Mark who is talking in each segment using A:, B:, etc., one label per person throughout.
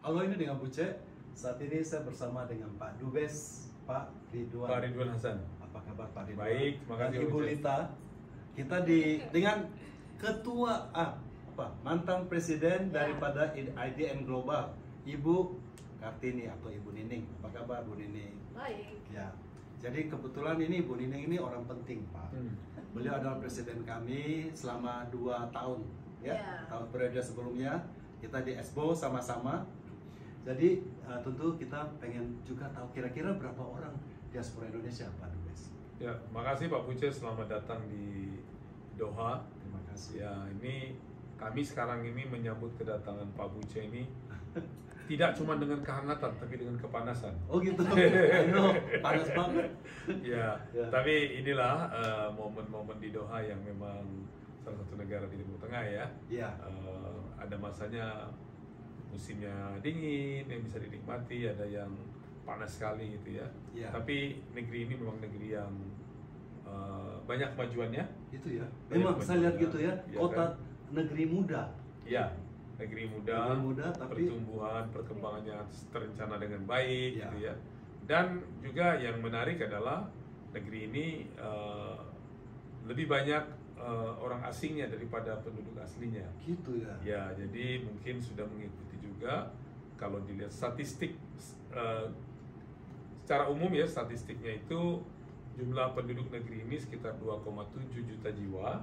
A: Halo, ini dengan Buce. Saat ini saya bersama dengan Pak Dubes, Pak Ridwan.
B: Pak Ridwan Hasan.
A: Apa kabar Pak Ridwan?
B: Baik, terima kasih.
A: Ibu Lita. Kita dengan ketua mantan presiden daripada IDN Global, Ibu Kartini atau Ibu Nining. Apa kabar Bu Nining?
C: Baik.
A: Ya. Jadi kebetulan ini Bu Nining ini orang penting, Pak. Beliau adalah presiden kami selama 2 tahun, ya. Tahun periode sebelumnya kita di Expo sama-sama. Jadi tentu kita pengen juga tahu kira-kira berapa orang diaspora Indonesia, Pak Dubes.
B: Ya, makasih Pak Buce, selamat datang di Doha.
A: Terima kasih.
B: Ya, ini kami sekarang ini menyambut kedatangan Pak Buce ini tidak cuma dengan kehangatan, tapi dengan kepanasan.
A: Oh gitu, aduh, panas banget.
B: Ya, tapi inilah momen-momen di Doha yang memang salah satu negara di Timur Tengah ya.
A: Iya.
B: Ada masanya musimnya dingin yang bisa dinikmati, ada yang panas sekali gitu ya.
A: Iya.
B: Tapi negeri ini memang negeri yang banyak kemajuannya.
A: Itu ya.
B: Banyak
A: Memang saya lihat
B: kemajuannya.
A: gitu ya,
B: Ya,
A: kota
B: kan?
A: negeri muda.
B: Ya, negeri muda,
A: tapi
B: pertumbuhan, perkembangannya terencana dengan baik
A: Ya.
B: gitu ya. Dan juga yang menarik adalah negeri ini lebih banyak orang asingnya daripada penduduk aslinya.
A: gitu ya.
B: Ya, jadi mungkin sudah mengikuti juga kalau dilihat statistik secara umum ya, statistiknya itu jumlah penduduk negeri ini sekitar 2,7 juta jiwa.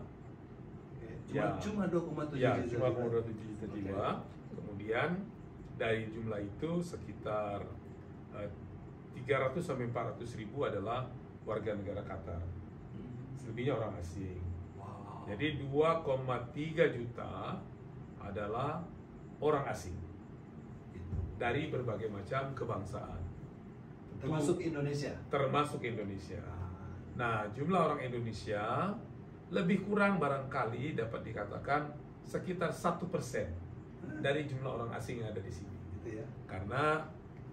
A: Cuma 2,7
B: Ya,
A: juta.
B: cuma 2,7 juta jiwa. Kemudian dari jumlah itu sekitar 300 sampai 400 ribu adalah warga negara Qatar. Selebihnya orang asing.
A: Wow.
B: Jadi 2,3 juta adalah orang asing dari berbagai macam kebangsaan.
A: Termasuk Indonesia.
B: Termasuk Indonesia. Nah, jumlah orang Indonesia lebih kurang barangkali dapat dikatakan sekitar 1% dari jumlah orang asing yang ada di sini.
A: Gitu ya.
B: Karena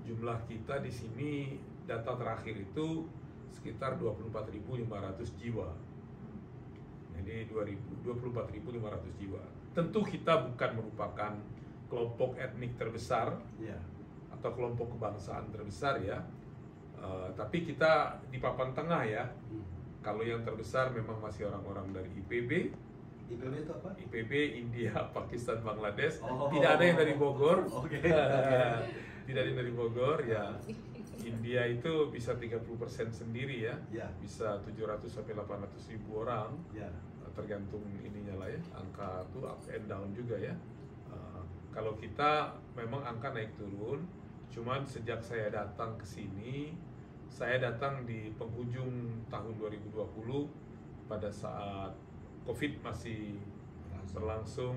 B: jumlah kita di sini data terakhir itu sekitar 24.500 jiwa. Jadi 24.500 jiwa. Tentu kita bukan merupakan kelompok etnik terbesar
A: Ya.
B: atau kelompok kebangsaan terbesar ya. Tapi kita di papan tengah ya. Kalau yang terbesar memang masih orang-orang dari IPB.
A: IPB itu apa?
B: IPB, India, Pakistan, Bangladesh.
A: Oh.
B: Tidak ada yang dari Bogor.
A: Oke.
B: Tidak ada yang dari Bogor ya. India itu bisa 30% sendiri ya.
A: Ya.
B: Bisa 700 sampai 800 ribu orang.
A: Ya.
B: Tergantung ininya lah ya. Angka itu up and down juga ya. Kalau kita memang angka naik turun. Cuman sejak saya datang ke sini, saya datang di penghujung tahun 2020 pada saat COVID masih berlangsung.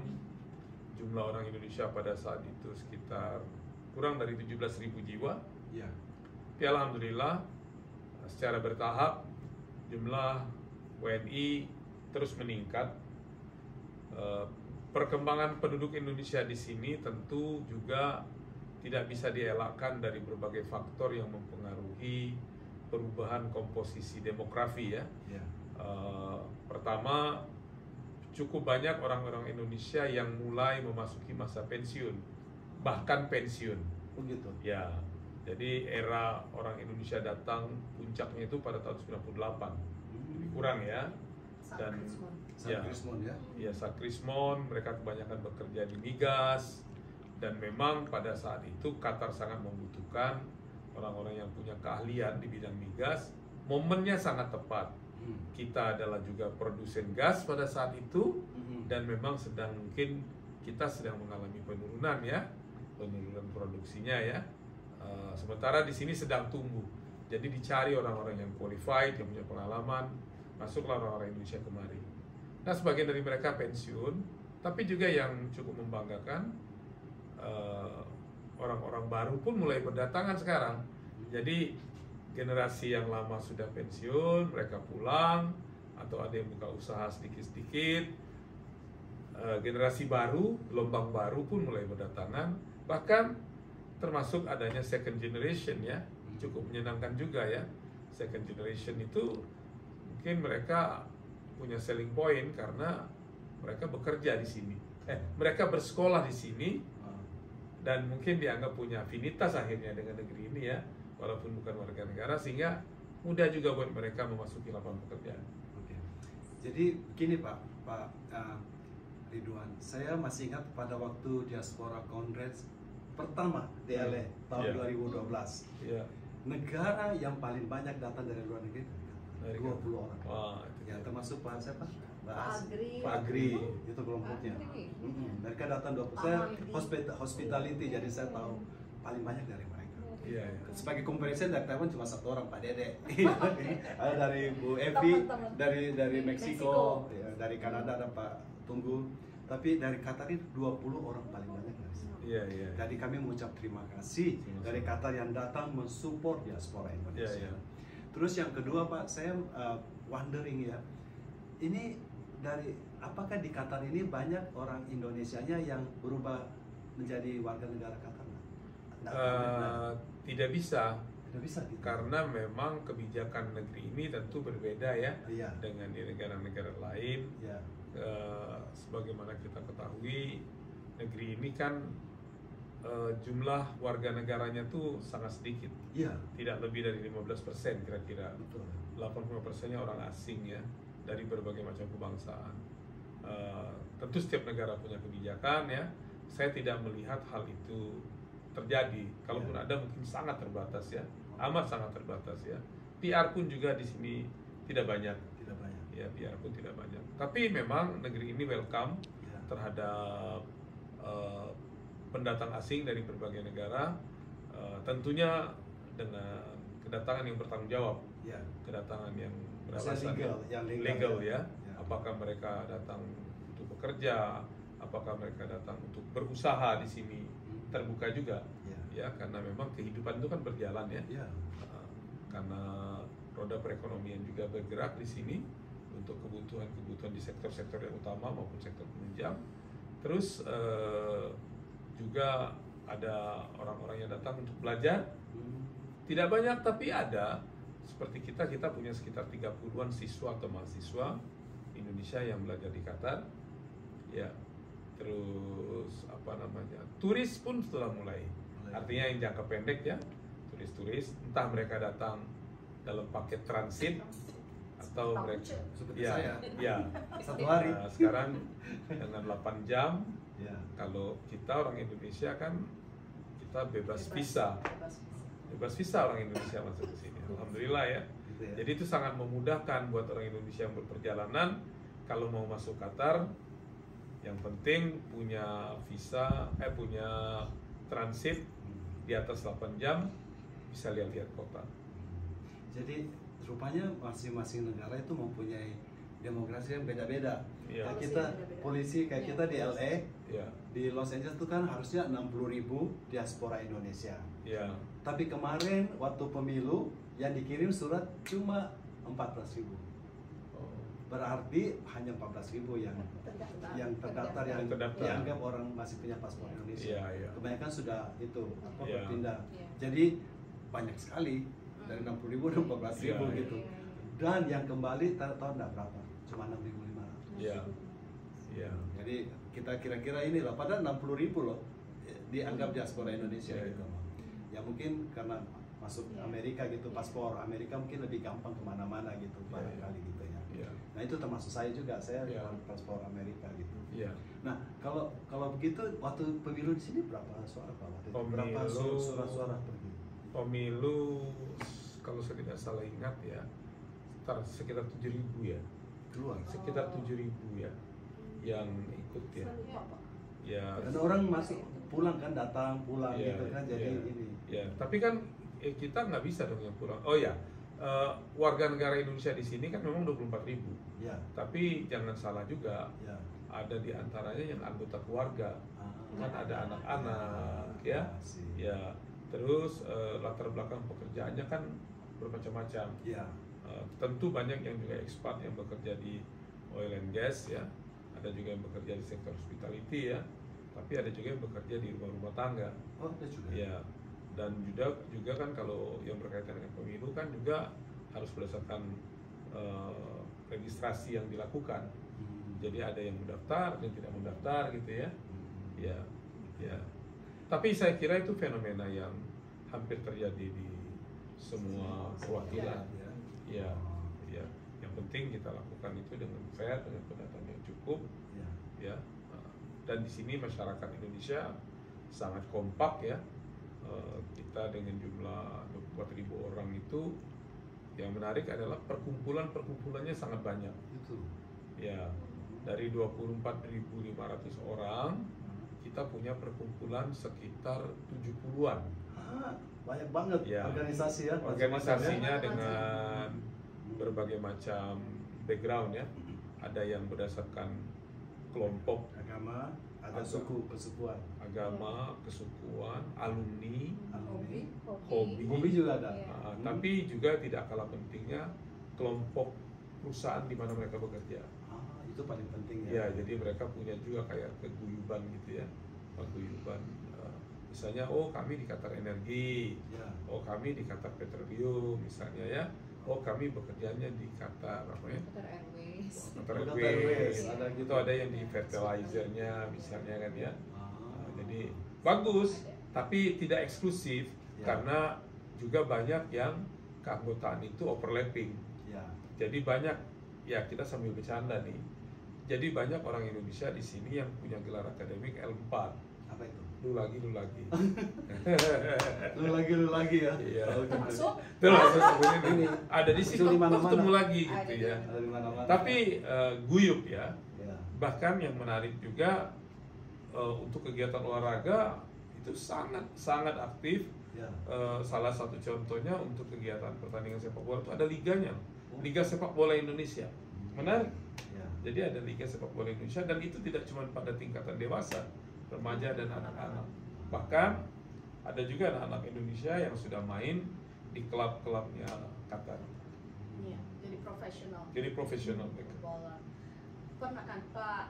B: Jumlah orang Indonesia pada saat itu sekitar kurang dari 17.000 jiwa.
A: Ya.
B: Tapi alhamdulillah secara bertahap jumlah WNI terus meningkat. Perkembangan penduduk Indonesia di sini tentu juga tidak bisa dielakkan dari berbagai faktor yang mempengaruhi perubahan komposisi demografi ya.
A: Ya.
B: Pertama, cukup banyak orang-orang Indonesia yang mulai memasuki masa pensiun, bahkan pensiun.
A: Oh gitu.
B: Ya, jadi era orang Indonesia datang puncaknya itu pada tahun 98, lebih kurang ya. Dan
A: Sakrismon ya.
B: Ya, Sakrismon, mereka kebanyakan bekerja di migas. Dan memang pada saat itu Qatar sangat membutuhkan orang-orang yang punya keahlian di bidang migas. Momennya sangat tepat. Kita adalah juga produsen gas pada saat itu. Dan memang mungkin kita sedang mengalami penurunan ya. Penurunan produksinya ya. Sementara di sini sedang tumbuh. Jadi dicari orang-orang yang qualified, yang punya pengalaman. Masuklah orang-orang Indonesia kemari. Nah, sebagian dari mereka pensiun. Tapi juga yang cukup membanggakan, orang-orang baru pun mulai berdatangan sekarang. Jadi generasi yang lama sudah pensiun, mereka pulang atau ada yang buka usaha sedikit-sedikit. Generasi baru, gelombang baru pun mulai berdatangan. Bahkan termasuk adanya second generation ya, cukup menyenangkan juga ya. Second generation itu mungkin mereka punya selling point karena mereka bekerja di sini. Mereka bersekolah di sini dan mungkin dianggap punya afinitas akhirnya dengan negeri ini ya, walaupun bukan warga negara, sehingga mudah juga buat mereka memasuki lapangan pekerjaan.
A: Oke. Jadi gini Pak Ridwan, saya masih ingat pada waktu Diaspora Congress pertama di LA tahun 2012. Negara yang paling banyak datang dari luar negeri 20 orang.
B: Wah,
A: ya termasuk Pak siapa?
C: Pak
A: Agri itu kelompoknya. Mereka datang 20. Saya hospitality, jadi saya tahu paling banyak dari mereka. Sebagai comparison dari Taiwan cuma satu orang, Pak Dede. Ada dari Bu Evi dari Meksiko, ya, dari Kanada ada Pak Tunggu. Tapi dari Qatar itu 20 orang paling banyak dari sini. Jadi kami mengucap terima kasih dari Qatar yang datang mensupport diaspora Indonesia. Terus yang kedua Pak, saya wondering ya, ini dari apakah di Qatar ini banyak orang Indonesianya yang berubah menjadi warga negara Qatar?
B: Tidak bisa.
A: Tidak bisa gitu.
B: Karena memang kebijakan negeri ini tentu berbeda ya dengan di negara-negara lain. Sebagaimana kita ketahui, negeri ini kan jumlah warga negaranya tuh sangat sedikit. Tidak lebih dari 15% kira-kira. 85%-nya orang asing ya, dari berbagai macam kebangsaan. Tentu setiap negara punya kebijakan ya. Saya tidak melihat hal itu terjadi. Kalaupun ada mungkin sangat terbatas ya, amat sangat terbatas ya. PR pun juga di sini tidak banyak. Ya, PR pun tidak banyak. Tapi memang negeri ini welcome terhadap pendatang asing dari berbagai negara. Tentunya dengan kedatangan yang bertanggung jawab, kedatangan yang beralasan legal ya. Apakah mereka datang untuk bekerja, apakah mereka datang untuk berusaha di sini, terbuka juga ya, karena memang kehidupan itu kan berjalan ya. Karena roda perekonomian juga bergerak di sini untuk kebutuhan di sektor-sektor yang utama maupun sektor penunjang. Terus juga ada orang-orang yang datang untuk belajar. Tidak banyak tapi ada. Seperti kita punya sekitar 30-an siswa atau mahasiswa Indonesia yang belajar di Qatar. Ya. Terus turis pun sudah mulai. Artinya yang jangka pendek ya, turis-turis, entah mereka datang dalam paket transit atau mereka
A: seperti saya.
B: Satu hari. Sekarang dengan 8 jam. Kalau kita orang Indonesia kan kita bebas visa orang Indonesia masuk ke sini. Alhamdulillah ya. Jadi itu sangat memudahkan buat orang Indonesia yang berperjalanan kalau mau masuk Qatar. Yang penting punya visa, punya transit di atas 8 jam, bisa lihat-lihat kota.
A: Jadi rupanya masing-masing negara itu mempunyai demokrasi yang beda-beda. Kayak kita polisi kayak kita di LA, di Los Angeles itu kan harusnya 60.000 diaspora Indonesia. Tapi kemarin waktu pemilu yang dikirim surat cuma 14.000. Berarti hanya 14.000 yang terdaftar yang dianggap orang masih punya paspor Indonesia. Kebanyakan sudah berpindah. Jadi banyak sekali dari 60.000 dan 14.000 gitu. Dan yang kembali tahu enggak berapa? Cuma 6.500. Jadi kita kira-kira inilah, padahal 60.000 loh dianggap diaspora Indonesia gitu. Ya mungkin karena masuk Amerika gitu, paspor Amerika mungkin lebih gampang kemana-mana gitu barangkali gitu ya. Nah itu termasuk saya juga, saya paspor Amerika gitu. Nah kalau begitu waktu pemilu di sini berapa suara Pak? Berapa surat-suara pergi?
B: Pemilu kalau saya tidak salah ingat ya, sekitar 7.000 ya.
A: Keluar.
B: Sekitar 7.000 ya yang ikut ya.
A: Dan orang masih pulang kan, datang pulang gitu kan, jadi ini.
B: Tapi kan kita nggak bisa dong yang pulang. Warga negara Indonesia di sini kan memang 24.000. Tapi jangan salah juga. Ada di antaranya yang anggota keluarga. Kan ada anak-anak Terus latar belakang pekerjaannya kan bermacam-macam. Tentu banyak yang juga ekspat yang bekerja di oil and gas ya. Ada juga yang bekerja di sektor hospitality ya. Tapi ada juga yang bekerja di rumah-rumah tangga.
A: Ada juga.
B: Dan juga kan kalau yang berkaitan dengan pemilu kan juga harus berdasarkan registrasi yang dilakukan. Jadi ada yang mendaftar dan tidak mendaftar gitu ya. Tapi saya kira itu fenomena yang hampir terjadi di semua perwakilan. Ya, ya. Yang penting kita lakukan itu dengan fair, dengan pendataan yang cukup, ya. Dan di sini masyarakat Indonesia sangat kompak ya. Kita dengan jumlah 24.000 orang itu, yang menarik adalah perkumpulannya sangat banyak.
A: Itu.
B: Ya, dari 24.500 orang, kita punya perkumpulan sekitar 70-an.
A: Banyak banget
B: ya,
A: organisasi ya.
B: Organisasinya dengan berbagai macam background ya. Ada yang berdasarkan kelompok
A: agama, ada suku, kesukuan.
B: Agama, kesukuan, alumni,
A: hobi juga ada.
B: Tapi juga tidak kalah pentingnya kelompok perusahaan di mana mereka bekerja.
A: Itu paling penting
B: ya. Ya, jadi mereka punya juga kayak keguyuban gitu ya, paguyuban. Misalnya, oh kami di Qatar Energi, oh kami di Qatar Petroleum misalnya ya, oh kami bekerjanya di Qatar apa ya?
C: Qatar Airways.
B: Qatar Airways. Itu ada yang di fertilizernya misalnya kan ya. Jadi bagus, tapi tidak eksklusif karena juga banyak yang keanggotaan itu overlapping. Jadi banyak, ya kita sambil bercanda nih. Jadi banyak orang Indonesia di sini yang punya gelar akademik L4.
A: Apa itu?
B: Lu lagi.
A: lu lagi ya.
B: Iya.
C: Masuk.
B: Ini ada di situ ketemu lagi gitu ya. Tapi guyup ya. Bahkan yang menarik juga untuk kegiatan olahraga itu sangat aktif. Salah satu contohnya untuk kegiatan pertandingan sepak bola itu ada liganya, Liga Sepak Bola Indonesia. Menarik. Jadi ada Liga Sepak Bola Indonesia, dan itu tidak cuma pada tingkatan dewasa, remaja dan anak-anak. Bahkan ada juga anak-anak Indonesia yang sudah main di klub-klubnya Qatar.
C: Iya, jadi profesional.
B: Jadi profesional mereka.
C: Bola. Pernah kan Pak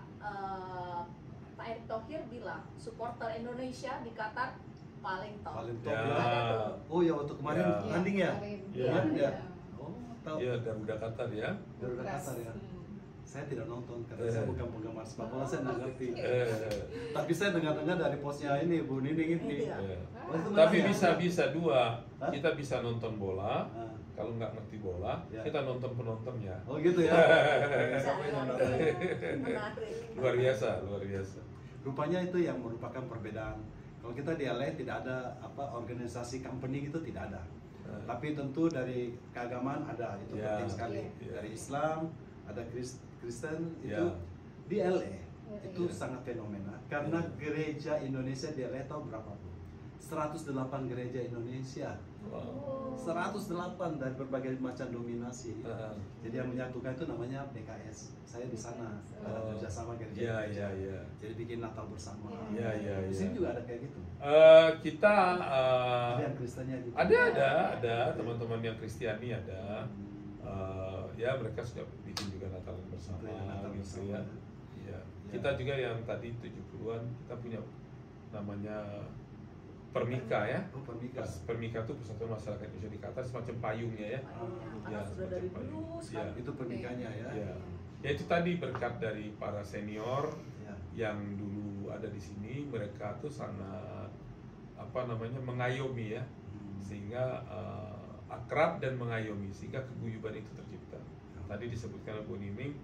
C: Erick Thohir bilang supporter Indonesia di Qatar paling top.
A: Paling top
B: ya.
A: Oh ya, waktu kemarin tanding ya?
B: Iya.
A: Oh, tahu.
B: Iya, Garuda Qatar ya.
A: Garuda Qatar ya. Saya tidak nonton karena saya bukan penggemar sepak bola, saya nggak ngerti. Tapi saya dengar-dengar dari posnya ini Bu Nining ini.
B: Tapi bisa dua. Kita bisa nonton bola. Kalau nggak ngerti bola, kita nonton penontonnya.
A: Oh gitu ya.
B: Luar biasa.
A: Rupanya itu yang merupakan perbedaan. Kalau kita di LA tidak ada organisasi company itu tidak ada. Tapi tentu dari keagamaan ada, itu penting sekali. Dari Islam, ada Kristen itu di LA itu sangat fenomena karena gereja Indonesia di LA tahu berapa Bu? 108 gereja Indonesia. 108 dari berbagai macam dominasi. Jadi yang menyatukan itu namanya PKS. Saya di sana kerjasama gereja. Jadi bikin Natal bersama. Di sini juga ada kayak gitu.
B: Kita
A: ada yang Kristennya gitu.
B: Ada teman-teman yang Kristiani ada. Ya mereka sudah bikin juga Natal bersama. Gitu ya. Kita juga yang tadi 70-an kita punya namanya Permika ya. Permika itu Persatuan Masyarakat Indonesia di Qatar, semacam payungnya ya.
C: Sudah dari dulu
A: itu permikanya ya.
B: Ya itu tadi berkat dari para senior yang dulu ada di sini, mereka tuh sangat mengayomi ya, sehingga akrab dan mengayomi sehingga keguyuban itu tercipta. Tadi disebutkan Bu Nining,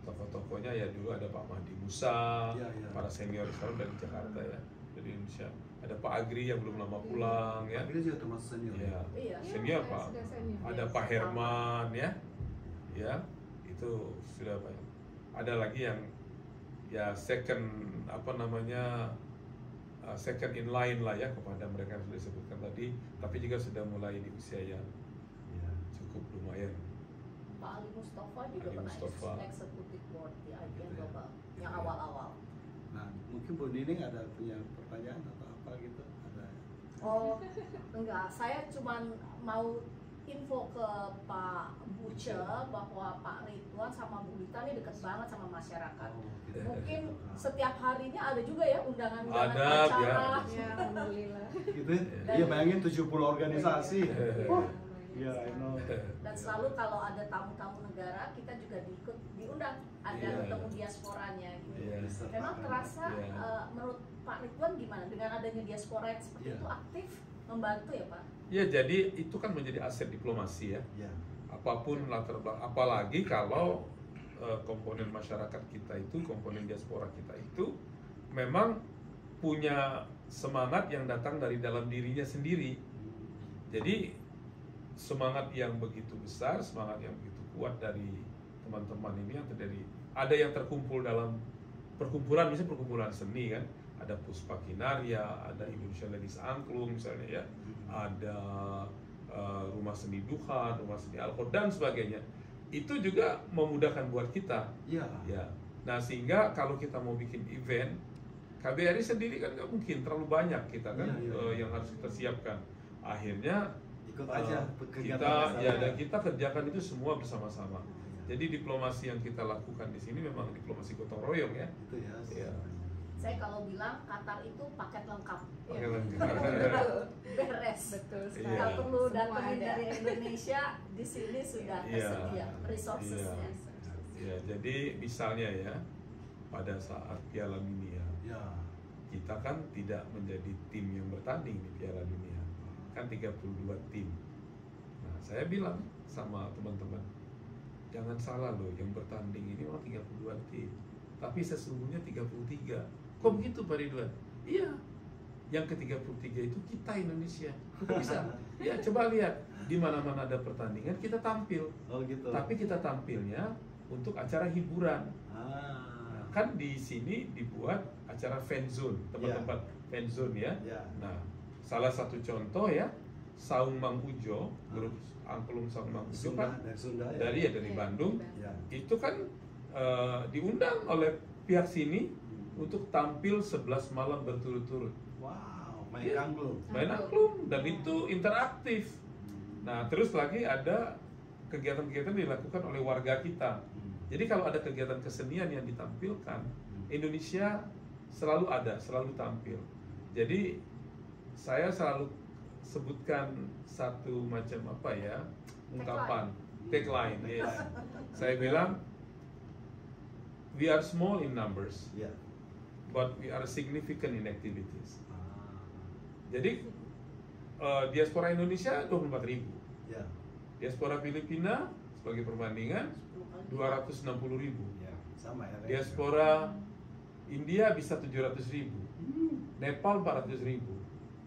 B: tokoh-tokohnya ya dulu ada Pak Mahdi Musa, para senior sekarang dari Jakarta ya, dari Indonesia. Ada Pak Agri yang belum lama pulang ya.
A: Pak Agri juga termasuk senior.
B: Senior Pak. Ada Pak Herman ya. Itu sudah banyak. Ada lagi yang ya second in line lah ya kepada mereka yang sudah disebutkan tadi, tapi juga sudah mulai di usia yang cukup lumayan.
C: Pak Ali Mustafa juga pernah eksekutif board di IBM Global yang awal-awal.
A: Nah, mungkin Bu Nining ada punya pertanyaan atau apa gitu? Ada?
C: Oh, enggak. Saya cuma mau info ke Pak Buce bahwa Pak Ridwan sama Bu Dita ini dekat banget sama masyarakat. Mungkin setiap harinya ada juga ya undangan-undangan acara.
B: Ya,
C: alhamdulillah.
A: Gitu ya? Iya, bayangin 70 organisasi.
C: Dan selalu kalau ada tamu-tamu negara kita juga diundang. ada ketemu diasporanya gitu. Memang
A: Iya.
C: terasa menurut Pak Ridwan gimana dengan adanya diaspora yang seperti itu aktif membantu ya Pak?
B: Ya, jadi itu kan menjadi aset diplomasi ya. Apapun latar belakang, apalagi kalau komponen masyarakat kita itu, komponen diaspora kita itu memang punya semangat yang datang dari dalam dirinya sendiri. Jadi semangat yang begitu besar, semangat yang begitu kuat dari teman-teman ini yang terjadi. Ada yang terkumpul dalam perkumpulan, misalnya perkumpulan seni kan, ada Puspa Kinaria, ada Indonesia Ladies Angklung misalnya ya, ada Rumah Seni Duhan, Rumah Seni Alkot dan sebagainya. Itu juga memudahkan buat kita. Ya. Nah, sehingga kalau kita mau bikin event, KBRI sendiri kan nggak mungkin terlalu banyak kita kan yang harus kita siapkan. Akhirnya
A: ikut aja
B: dan kita kerjakan itu semua bersama-sama. Jadi diplomasi yang kita lakukan di sini memang diplomasi gotong royong ya.
A: Itu ya.
C: Saya kalau bilang Qatar itu paket lengkap.
B: Paket lengkap.
C: Beres.
D: Betul sekali.
C: Nggak perlu datangin dari Indonesia, di sini sudah tersedia resourcesnya.
B: Ya, jadi misalnya ya pada saat Piala Dunia, kita kan tidak menjadi tim yang bertanding di Piala Dunia, kan 32 tim. Nah, saya bilang sama teman-teman, jangan salah loh, yang bertanding ini memang 32 tim, tapi sesungguhnya 33. Kok begitu Pak Ridwan? Iya, yang ke-33 itu kita Indonesia. Bisa? Ya, coba lihat di mana-mana ada pertandingan kita tampil.
A: Gitu.
B: Tapi kita tampilnya untuk acara hiburan. Kan di sini dibuat acara fan zone, tempat-tempat fan zone ya. Nah, salah satu contoh ya, Saung Mang Ujo, grup angklung Saung Mang Ujo kan dari Bandung. Itu kan diundang oleh pihak sini untuk tampil 11 malam berturut-turut.
A: Wow, main angklung.
B: Main angklung dan itu interaktif. Nah, terus lagi ada kegiatan-kegiatan dilakukan oleh warga kita. Jadi kalau ada kegiatan kesenian yang ditampilkan, Indonesia selalu ada, selalu tampil. Jadi saya selalu sebutkan satu macam ungkapan, tagline. Yes. Saya bilang, we are small in numbers, but we are significant in activities. Jadi diaspora Indonesia 24.000, diaspora Filipina sebagai perbandingan 260.000,
A: sama ya.
B: Diaspora India bisa 700.000, Nepal 400.000.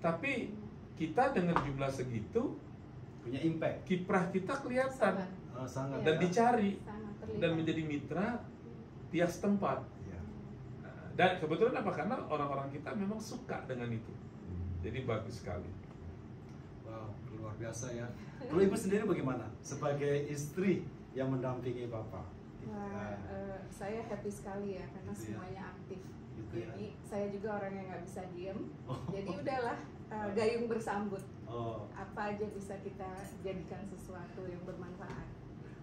B: Tapi kita dengan jumlah segitu
A: punya impact.
B: Kiprah kita kelihatan
A: sangat
B: dan dicari dan menjadi mitra tiap tempat. Dan kebetulan karena orang-orang kita memang suka dengan itu. Jadi bagus sekali.
A: Wow, luar biasa ya. Kalau Ibu sendiri bagaimana? Sebagai istri yang mendampingi Bapak.
D: Saya happy sekali ya karena semuanya aktif. Jadi saya juga orang yang nggak bisa diem. Jadi udahlah gayung bersambut. Apa aja bisa kita jadikan sesuatu yang bermanfaat.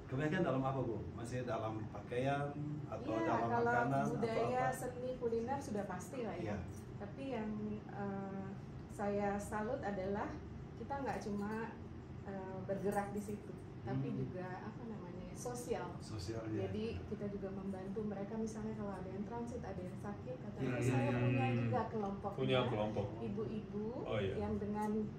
A: Kebanyakan dalam apa Bu? Masih dalam pakaian atau dalam
D: kalau
A: makanan?
D: Budaya,
A: atau
D: seni, kuliner sudah pasti lah ya. Tapi yang saya salut adalah kita nggak cuma bergerak di situ, tapi juga sosial. Jadi kita juga membantu mereka, misalnya kalau ada yang transit, ada yang sakit, saya punya juga kelompoknya, ibu-ibu yang dengan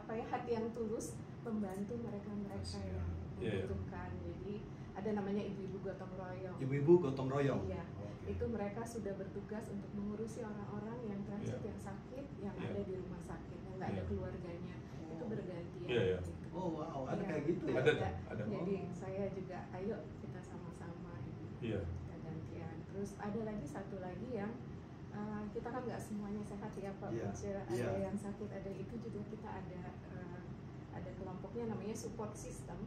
D: hati yang tulus membantu mereka yang membutuhkan. Jadi ada namanya ibu-ibu gotong royong.
A: Ibu-ibu gotong royong.
D: Iya. Itu mereka sudah bertugas untuk mengurusi orang-orang yang transit, yang sakit, yang ada di rumah sakit, yang nggak ada keluarganya. Itu bergantian. Gitu.
A: Oh wow, ada kayak gitu ya?
B: Ada.
D: Jadi saya juga, ayo kita sama-sama kita gantian. Terus ada lagi satu lagi yang kita kan nggak semuanya sehat ya Pak Buce. Ada yang sakit, ada itu juga kita ada kelompoknya namanya support system.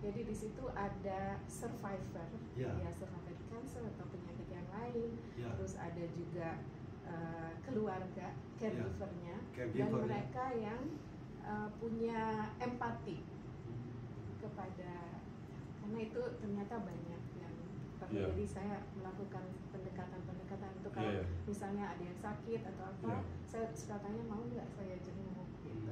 D: Jadi di situ ada survivor, survivor cancer atau penyakit yang lain. Terus ada juga keluarga, caregivernya, dan mereka yang punya empati kepada, karena itu ternyata banyak yang jadi saya melakukan pendekatan untuk kalau misalnya ada yang sakit atau apa, saya suka tanya mau nggak saya jenguk gitu.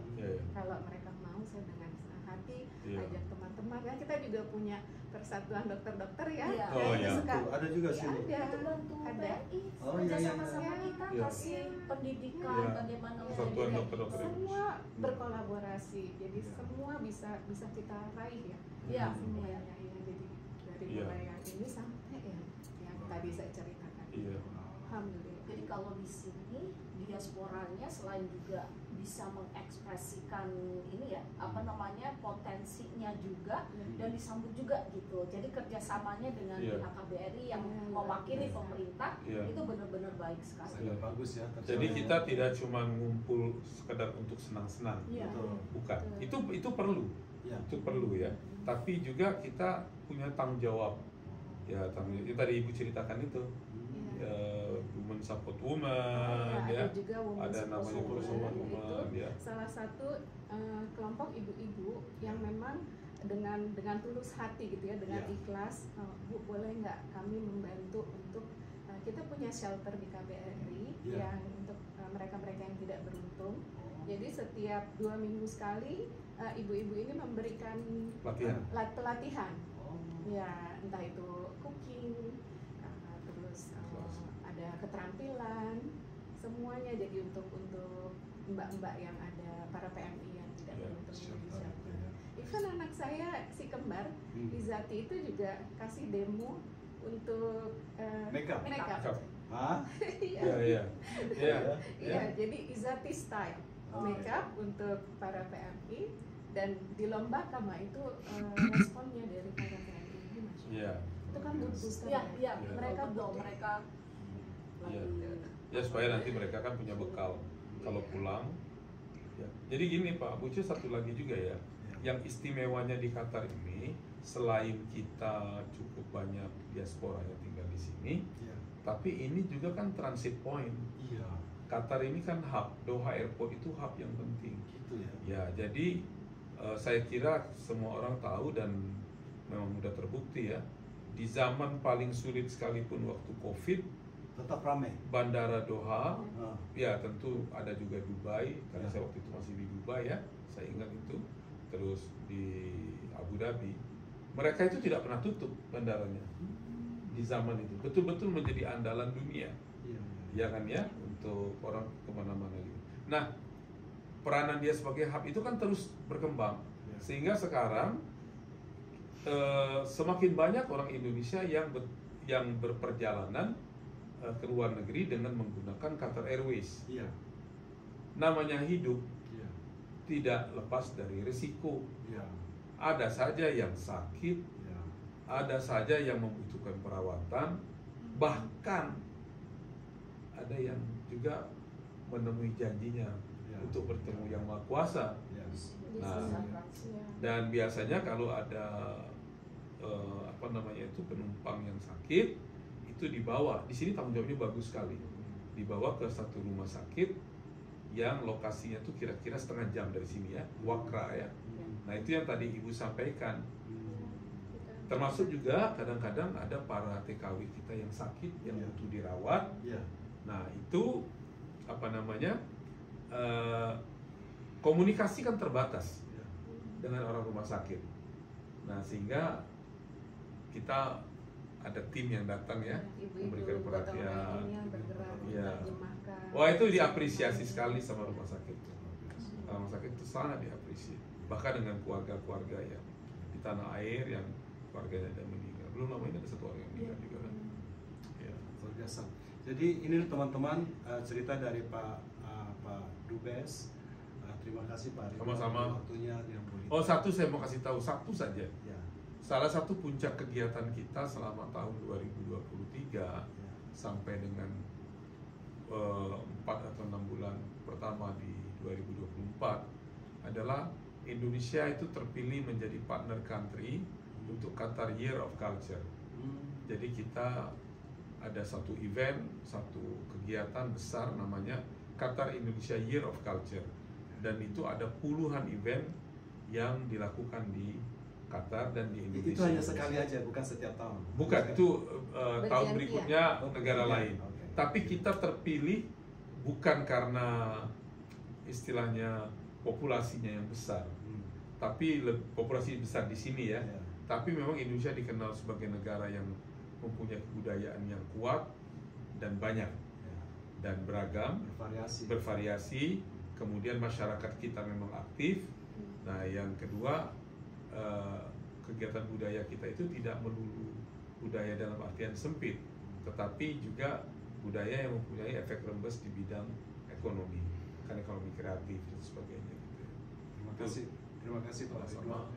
D: Kalau mereka mau, saya dengan senang hati ajak teman-teman. Kan kita juga punya persatuan dokter-dokter ya.
B: Oh iya.
A: Ada juga sini.
C: Itu bantu PNI kerja sama kita kasih pendidikan bagaimana
B: persatuan dokter-dokter
D: semua berkolaborasi. Jadi semua bisa kita raih ya.
C: Iya.
D: Semuanya ya. Jadi dari mulai yang ini sampai yang tadi saya ceritakan.
B: Iya.
D: Alhamdulillah.
C: Jadi kalau di sini diasporanya selain juga bisa mengekspresikan ini ya potensinya juga dan disambut juga gitu. Jadi kerjasamanya dengan pihak KBRI yang mewakili pemerintah itu benar-benar baik sekali.
A: Sangat bagus ya.
B: Jadi kita tidak cuma ngumpul sekedar untuk senang-senang, bukan. Itu perlu, itu perlu ya. Tapi juga kita punya tanggung jawab. Ya tanggung jawab. Tadi Ibu ceritakan itu. Women Support Women,
D: ada juga
B: ada namanya Support Women,
D: salah satu kelompok ibu-ibu yang memang dengan tulus hati gitu ya, dengan ikhlas, Bu boleh nggak kami membantu untuk kita punya shelter di KBRI yang untuk mereka-mereka yang tidak beruntung. Jadi setiap 2 minggu sekali ibu-ibu ini memberikan pelatihan, ya entah itu cooking. Ada keterampilan semuanya, jadi untuk mbak-mbak yang ada para PMI yang tidak beruntung di shelter. Even anak saya si kembar Izati itu juga kasih demo untuk
A: makeup.
B: Iya,
D: jadi Izati style makeup untuk para PMI dan dilombakan itu responnya dari para PMI ini, Masya Allah. Itu kan butuh sekali.
C: Mereka
B: ya supaya nanti mereka kan punya bekal kalau pulang. Jadi gini Pak Buce, satu lagi juga ya, yang istimewanya di Qatar ini selain kita cukup banyak diaspora yang tinggal di sini, tapi ini juga kan transit point. Qatar ini kan hub, Doha Airport itu hub yang penting. Jadi saya kira semua orang tahu dan memang sudah terbukti ya, di zaman paling sulit sekalipun waktu COVID
A: tetap ramai.
B: Bandara Doha, ya tentu ada juga Dubai, karena saya waktu itu masih di Dubai ya, saya ingat itu. Terus di Abu Dhabi, mereka itu tidak pernah tutup bandaranya di zaman itu. Betul-betul menjadi andalan dunia, ya kan ya, untuk orang kemana-mana gitu. Nah, peranan dia sebagai hub itu kan terus berkembang, sehingga sekarang semakin banyak orang Indonesia yang berperjalanan ke luar negeri dengan menggunakan Qatar Airways. Namanya hidup tidak lepas dari risiko. Ada saja yang sakit, ada saja yang membutuhkan perawatan, bahkan ada yang juga menemui janjinya untuk bertemu Yang Maha Kuasa. Nah, dan biasanya kalau ada penumpang yang sakit, itu dibawa. Di sini tanggung jawabnya bagus sekali. Dibawa ke satu rumah sakit yang lokasinya tuh kira-kira setengah jam dari sini ya, Wakra ya. Nah itu yang tadi Ibu sampaikan. Termasuk juga kadang-kadang ada para TKW kita yang sakit, yang butuh dirawat. Nah itu komunikasi kan terbatas dengan orang rumah sakit. Nah sehingga kita ada tim yang datang ya, memberikan perhatian. Wah itu diapresiasi sekali sama rumah sakit. Rumah sakit itu sangat diapresiasi. Bahkan dengan keluarga-keluarga yang di tanah air yang keluarganya ada meninggal. Belum lama ini ada satu orang yang meninggal juga kan.
A: Luar biasa. Jadi ini teman-teman cerita dari Pak Dubes. Terima kasih Pak.
B: Sama-sama.
A: Waktunya yang boleh.
B: Oh satu saya mau kasih tahu, satu saja. Salah satu puncak kegiatan kita selama tahun 2023 sampai dengan 4 atau 6 bulan pertama di 2024 adalah Indonesia itu terpilih menjadi partner country untuk Qatar Year of Culture. Jadi kita ada satu event, satu kegiatan besar namanya Qatar Indonesia Year of Culture, dan itu ada puluhan event yang dilakukan di Qatar dan di Indonesia.
A: Itu hanya sekali aja, bukan setiap tahun.
B: Bukan, itu tahun berikutnya negara lain. Tapi kita terpilih bukan karena istilahnya populasinya yang besar, tapi populasi besar di sini ya. Tapi memang Indonesia dikenal sebagai negara yang mempunyai kebudayaan yang kuat dan banyak dan beragam, bervariasi. Kemudian masyarakat kita memang aktif. Nah, yang kedua, kegiatan budaya kita itu tidak melulu budaya dalam artian sempit, tetapi juga budaya yang mempunyai efek rembes di bidang ekonomi, kan ekonomi kreatif dan sebagainya. Gitu.
A: Terima kasih Pak Ridwan.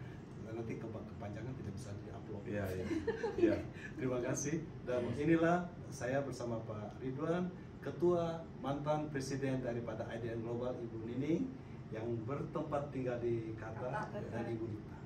A: Nanti kepanjangan tidak bisa diupload.
B: Iya.
A: Terima kasih. Dan inilah saya bersama Pak Ridwan, Ketua mantan Presiden daripada IDN Global, Ibu Nining, yang bertempat tinggal di Qatar, dan Ibu Dita.